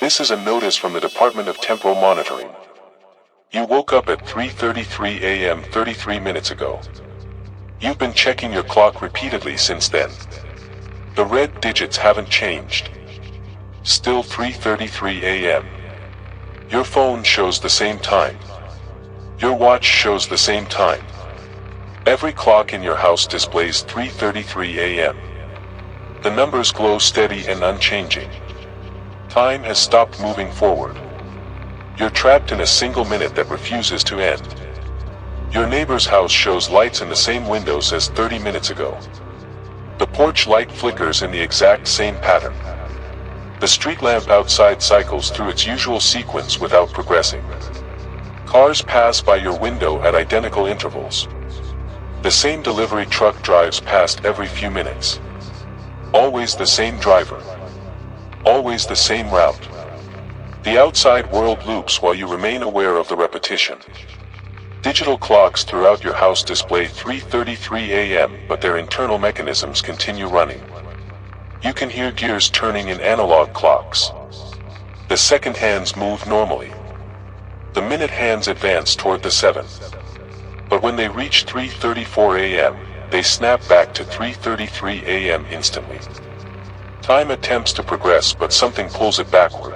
This is a notice from the Department of Temporal Monitoring. You woke up at 3:33 a.m. 33 minutes ago. You've been checking your clock repeatedly since then. The red digits haven't changed. Still 3:33 a.m. Your phone shows the same time. Your watch shows the same time. Every clock in your house displays 3:33 a.m. The numbers glow steady and unchanging. Time has stopped moving forward. You're trapped in a single minute that refuses to end. Your neighbor's house shows lights in the same windows as 30 minutes ago. The porch light flickers in the exact same pattern. The street lamp outside cycles through its usual sequence without progressing. Cars pass by your window at identical intervals. The same delivery truck drives past every few minutes. Always the same driver. Always the same route. The outside world loops while you remain aware of the repetition. Digital clocks throughout your house display 3:33 a.m., but their internal mechanisms continue running. You can hear gears turning in analog clocks. The second hands move normally. The minute hands advance toward the 7. But when they reach 3:34 a.m., they snap back to 3:33 a.m. instantly. Time attempts to progress, but something pulls it backward.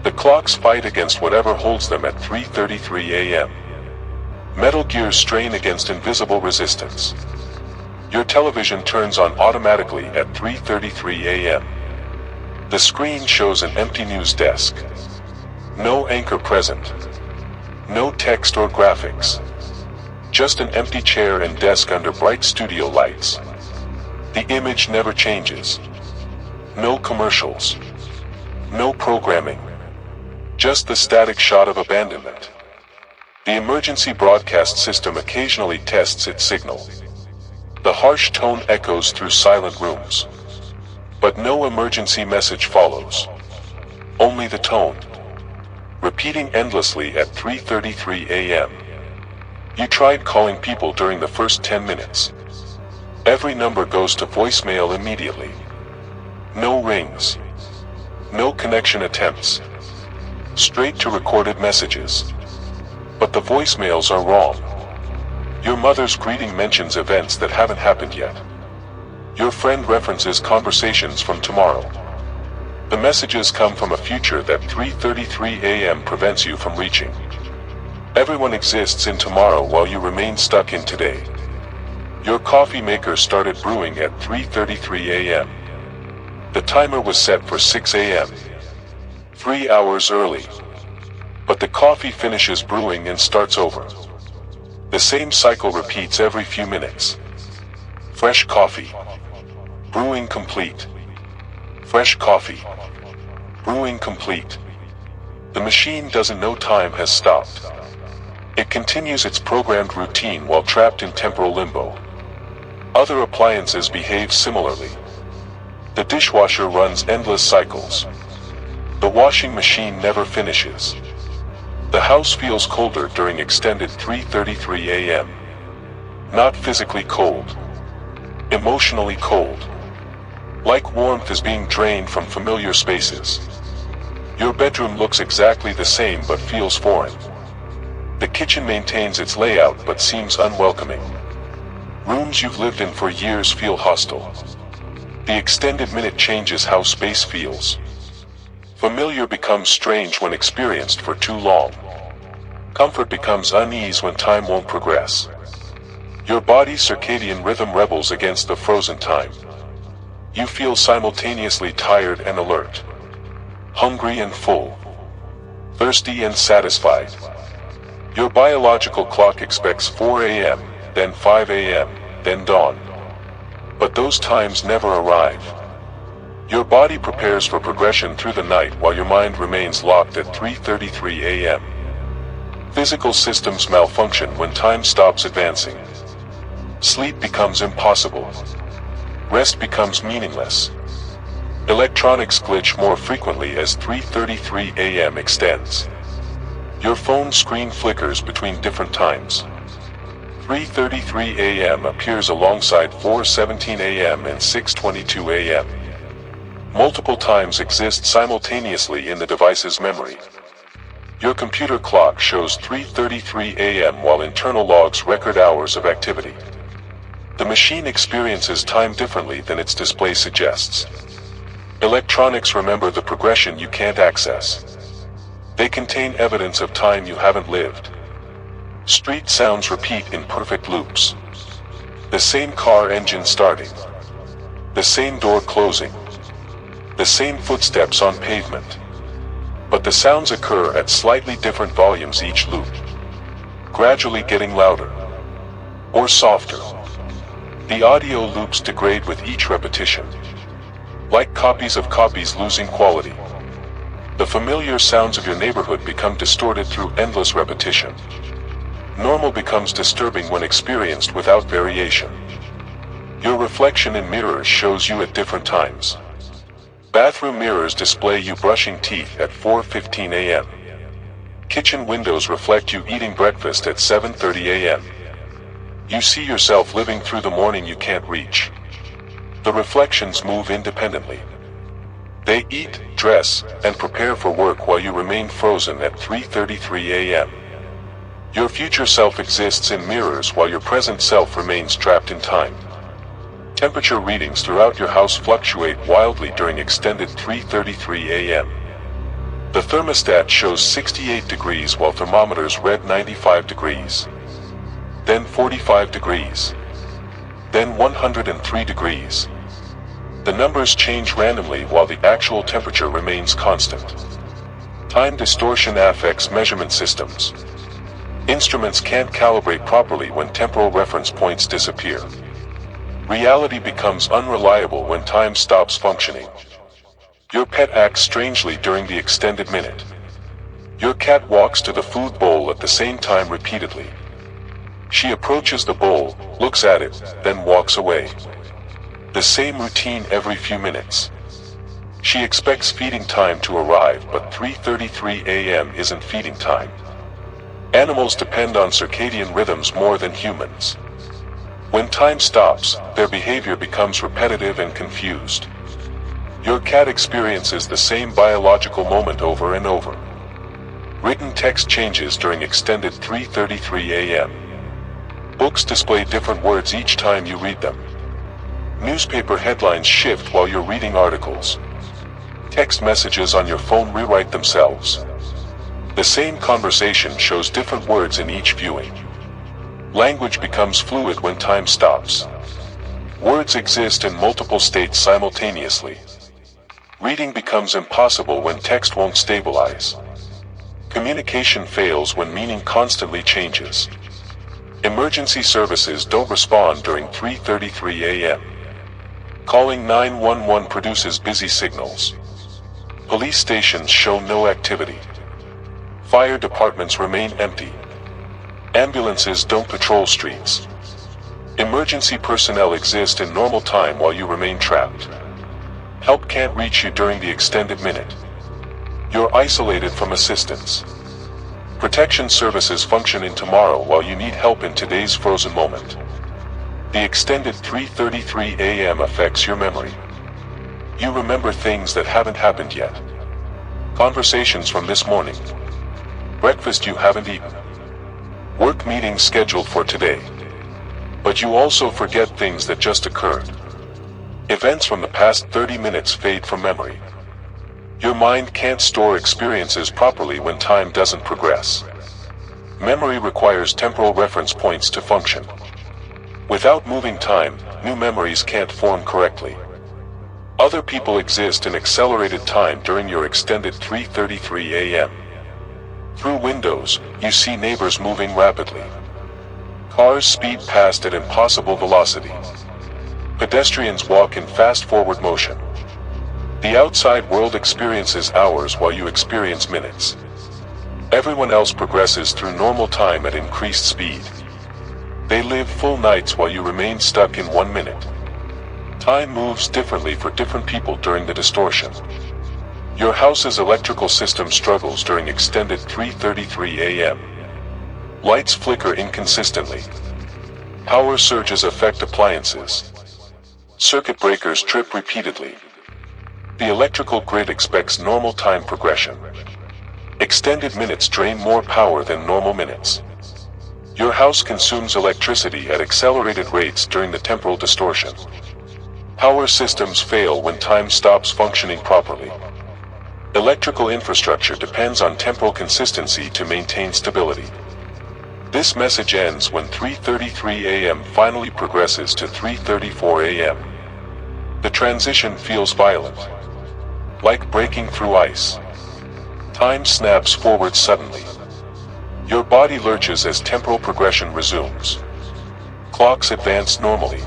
The clocks fight against whatever holds them at 3:33 a.m. Metal gears strain against invisible resistance. Your television turns on automatically at 3:33 a.m. The screen shows an empty news desk. No anchor present. No text or graphics. Just an empty chair and desk under bright studio lights. The image never changes. No commercials. No programming. Just the static shot of abandonment. The emergency broadcast system occasionally tests its signal. The harsh tone echoes through silent rooms. But no emergency message follows. Only the tone. Repeating endlessly at 3:33 a.m. You tried calling people during the first 10 minutes. Every number goes to voicemail immediately. No rings. No connection attempts. Straight to recorded messages. But the voicemails are wrong. Your mother's greeting mentions events that haven't happened yet. Your friend references conversations from tomorrow. The messages come from a future that 3:33 a.m. prevents you from reaching. Everyone exists in tomorrow while you remain stuck in today. Your coffee maker started brewing at 3:33 a.m. The timer was set for 6 a.m. 3 hours early. But the coffee finishes brewing and starts over. The same cycle repeats every few minutes. Fresh coffee. Brewing complete. Fresh coffee. Brewing complete. The machine doesn't know time has stopped. It continues its programmed routine while trapped in temporal limbo. Other appliances behave similarly. The dishwasher runs endless cycles. The washing machine never finishes. The house feels colder during extended 3:33 a.m. Not physically cold. Emotionally cold. Like warmth is being drained from familiar spaces. Your bedroom looks exactly the same but feels foreign. The kitchen maintains its layout but seems unwelcoming. Rooms you've lived in for years feel hostile. The extended minute changes how space feels. Familiar becomes strange when experienced for too long. Comfort becomes unease when time won't progress. Your body's circadian rhythm rebels against the frozen time. You feel simultaneously tired and alert. Hungry and full. Thirsty and satisfied. Your biological clock expects 4 a.m., then 5 a.m., then dawn. But those times never arrive. Your body prepares for progression through the night while your mind remains locked at 3:33 a.m. Physical systems malfunction when time stops advancing. Sleep becomes impossible. Rest becomes meaningless. Electronics glitch more frequently as 3:33 a.m. extends. Your phone screen flickers between different times. 3:33 a.m. appears alongside 4:17 a.m. and 6:22 a.m. Multiple times exist simultaneously in the device's memory. Your computer clock shows 3:33 a.m. while internal logs record hours of activity. The machine experiences time differently than its display suggests. Electronics remember the progression you can't access. They contain evidence of time you haven't lived. Street sounds repeat in perfect loops. The same car engine starting. The same door closing. The same footsteps on pavement. But the sounds occur at slightly different volumes each loop, gradually getting louder or softer. The audio loops degrade with each repetition, like copies of copies losing quality. The familiar sounds of your neighborhood become distorted through endless repetition. Normal becomes disturbing when experienced without variation. Your reflection in mirrors shows you at different times. Bathroom mirrors display you brushing teeth at 4:15 a.m. Kitchen windows reflect you eating breakfast at 7:30 a.m. You see yourself living through the morning you can't reach. The reflections move independently. They eat, dress, and prepare for work while you remain frozen at 3:33 a.m. Your future self exists in mirrors while your present self remains trapped in time. Temperature readings throughout your house fluctuate wildly during extended 3:33 a.m. The thermostat shows 68 degrees while thermometers read 95 degrees. Then 45 degrees. Then 103 degrees. The numbers change randomly while the actual temperature remains constant. Time distortion affects measurement systems. Instruments can't calibrate properly when temporal reference points disappear. Reality becomes unreliable when time stops functioning. Your pet acts strangely during the extended minute. Your cat walks to the food bowl at the same time repeatedly. She approaches the bowl, looks at it, then walks away. The same routine every few minutes. She expects feeding time to arrive, but 3:33 a.m. isn't feeding time. Animals depend on circadian rhythms more than humans. When time stops, their behavior becomes repetitive and confused. Your cat experiences the same biological moment over and over. Written text changes during extended 3:33 a.m. Books display different words each time you read them. Newspaper headlines shift while you're reading articles. Text messages on your phone rewrite themselves. The same conversation shows different words in each viewing. Language becomes fluid when time stops. Words exist in multiple states simultaneously. Reading becomes impossible when text won't stabilize. Communication fails when meaning constantly changes. Emergency services don't respond during 3:33 a.m. Calling 911 produces busy signals. Police stations show no activity. Fire departments remain empty. Ambulances don't patrol streets. Emergency personnel exist in normal time while you remain trapped. Help can't reach you during the extended minute. You're isolated from assistance. Protection services function in tomorrow while you need help in today's frozen moment. The extended 3:33 a.m. affects your memory. You remember things that haven't happened yet. Conversations from this morning. Breakfast you haven't eaten. Work meetings scheduled for today. But you also forget things that just occurred. Events from the past 30 minutes fade from memory. Your mind can't store experiences properly when time doesn't progress. Memory requires temporal reference points to function. Without moving time, new memories can't form correctly. Other people exist in accelerated time during your extended 3:33 a.m. Through windows, you see neighbors moving rapidly. Cars speed past at impossible velocity. Pedestrians walk in fast forward motion. The outside world experiences hours while you experience minutes. Everyone else progresses through normal time at increased speed. They live full nights while you remain stuck in 1 minute. Time moves differently for different people during the distortion. Your house's electrical system struggles during extended 3:33 a.m. Lights flicker inconsistently. Power surges affect appliances. Circuit breakers trip repeatedly. The electrical grid expects normal time progression. Extended minutes drain more power than normal minutes. Your house consumes electricity at accelerated rates during the temporal distortion. Power systems fail when time stops functioning properly. Electrical infrastructure depends on temporal consistency to maintain stability. This message ends when 3:33 a.m. finally progresses to 3:34 a.m. The transition feels violent, like breaking through ice. Time snaps forward suddenly. Your body lurches as temporal progression resumes. Clocks advance normally.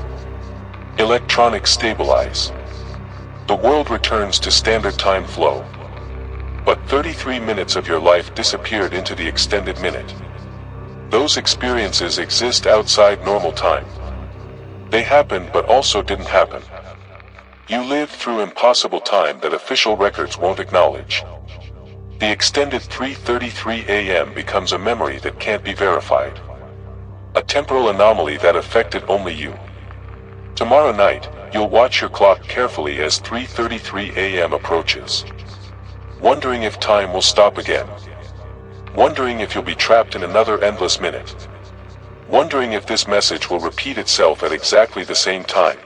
Electronics stabilize. The world returns to standard time flow. But 33 minutes of your life disappeared into the extended minute. Those experiences exist outside normal time. They happened but also didn't happen. You lived through impossible time that official records won't acknowledge. The extended 3:33 a.m. becomes a memory that can't be verified. A temporal anomaly that affected only you. Tomorrow night, you'll watch your clock carefully as 3:33 a.m. approaches. Wondering if time will stop again. Wondering if you'll be trapped in another endless minute. Wondering if this message will repeat itself at exactly the same time.